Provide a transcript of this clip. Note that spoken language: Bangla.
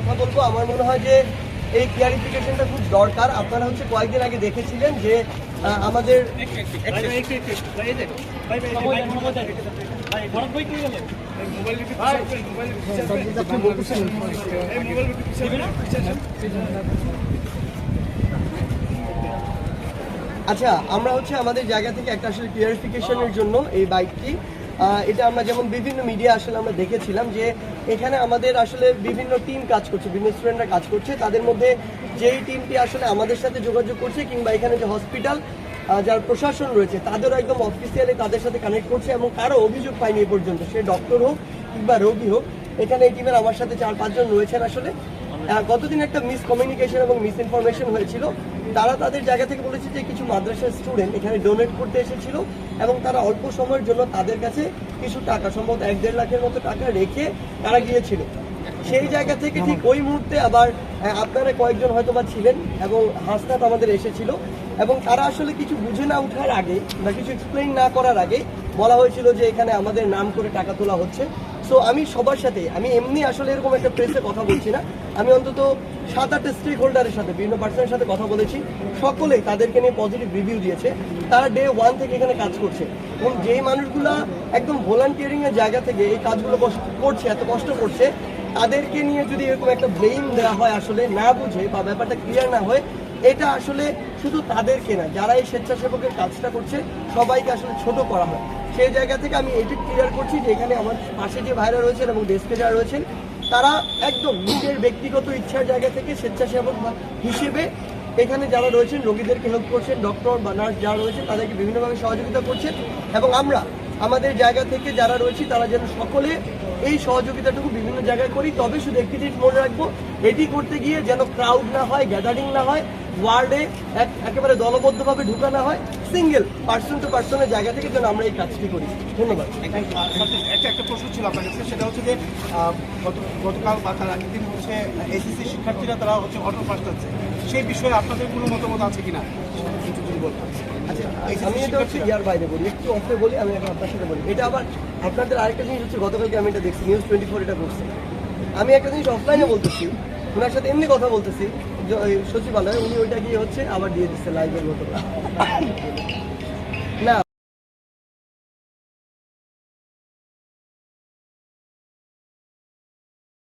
কথা বলবো, আমার মনে হয় যে এই ক্লিয়ারিফিকেশনটা খুব দরকার। আপনারা হচ্ছে কয়েকদিন আগে দেখেছিলেন যে আমাদের আচ্ছা, আমরা হচ্ছে আমাদের জায়গা থেকে একটা আসলে ক্লিয়ারিফিকেশনের জন্য এই বাইকটি এটা আমরা যেমন বিভিন্ন মিডিয়া আসলে আমরা দেখেছিলাম যে এখানে আমাদের আসলে বিভিন্ন টিম কাজ করছে, বিভিন্ন স্টুডেন্টরা কাজ করছে। তাদের মধ্যে যেই টিমটি আসলে আমাদের সাথে যোগাযোগ করছে কিংবা এখানে যে হসপিটাল যার প্রশাসন রয়েছে তাদেরও একদম অফিসিয়ালি তাদের সাথে কানেক্ট করছে এবং কারো অভিযোগ পায়নি এ পর্যন্ত, সে ডক্টর হোক কিংবা রোগী হোক। এখানে এই টিমের আমার সাথে 4-5 জন রয়েছেন। আসলে গতদিন একটা মিসকমিউনিকেশন এবং মিসইনফরমেশন হয়েছিল। তারা তাদের জায়গা থেকে বলেছে যে কিছু মাদ্রাসার স্টুডেন্ট এখানে ডোনেট করতে এসেছিল এবং তারা অল্প সময়ের জন্য তাদের কাছে কিছু টাকা, সম্ভবত 1-1.5 লাখের মতো টাকা রেখে তারা গিয়েছিল। সেই জায়গা থেকে ঠিক ওই মুহূর্তে আবার আপনারা কয়েকজন হয়তো বা ছিলেন এবং হাসনাত আমাদের এসেছিল এবং তারা আসলে কিছু বুঝে না ওঠার আগে বা কিছু এক্সপ্লেইন না করার আগে বলা হয়েছিল যে এখানে আমাদের নাম করে টাকা তোলা হচ্ছে। সো আমি সবার সাথে, আমি এমনি আসলে এরকম একটা প্রেসে কথা বলছি না, আমি অন্তত 7-8 স্টেক হোল্ডারের সাথে, বিভিন্ন পার্সনের সাথে কথা বলেছি। সকলেই তাদেরকে নিয়ে পজিটিভ রিভিউ দিয়েছে। তারা ডে 1 থেকে এখানে কাজ করছে এবং যেই মানুষগুলা একদম ভলান্টিয়ারিং এর জায়গা থেকে এই কাজগুলো করছে, এত কষ্ট করছে, তাদেরকে নিয়ে যদি এরকম একটা ব্লেম দেওয়া হয়, আসলে না বুঝে বা ব্যাপারটা ক্লিয়ার না হয়, এটা আসলে শুধু তাদেরকে না, যারা এই স্বেচ্ছাসেবকের কাজটা করছে সবাইকে আসলে ছোট করা হয়। সেই জায়গা থেকে আমি এটি ক্লিয়ার করছি যে এখানে আমার পাশে যে ভাইরা রয়েছেন এবং ডেস্কে যারা রয়েছেন তারা একদম নিজের ব্যক্তিগত ইচ্ছার জায়গা থেকে স্বেচ্ছাসেবক হিসেবে এখানে যারা রয়েছেন রোগীদেরকে হেল্প করছেন, ডক্টর বা নার্স যারা রয়েছেন তাদেরকে বিভিন্নভাবে সহযোগিতা করছেন এবং আমরা আমাদের জায়গা থেকে যারা রয়েছি তারা যেন সকলে এই সহযোগিতাটুকু বিভিন্ন জায়গায় করি। তবে শুধু একটি জিনিস মনে রাখবো, এটি করতে গিয়ে যেন ক্রাউড না হয়, গ্যাদারিং না হয়, ওয়ার্ডে একেবারে দলবদ্ধভাবে ঢুকা না হয়, সিঙ্গেল পার্সন টু পার্সনের জায়গা থেকে যেন আমরা এই কাজটি করি। ধন্যবাদ। একটা প্রশ্ন ছিল আপনার কাছে, সেটা হচ্ছে যে গতকাল বা তার আগের দিন হচ্ছে এসএসসি শিক্ষার্থীরা তারা হচ্ছে অটো পাস হচ্ছে, সেই বিষয়ে আপনাদের কোনো মতামত আছে কিনা কিছু যদি বলতেন। আচ্ছা, আমি এটা হচ্ছে ইয়ার বাইরে বলি, একটু অফে বলি, আমি এখন আপনার সাথে বলি। এটা আবার আপনাদের আরেকটা জিনিস হচ্ছে, গতকালকে আমি এটা দেখছি, নিউজ 24 এটা করছে। আমি একটা জিনিস অফলাইনে বলতেছি, ওনার সাথে এমনি কথা বলতেছি সচিবালয়ে, উনি ওইটা গিয়ে হচ্ছে আবার দিয়ে দিচ্ছে লাইভের মতো।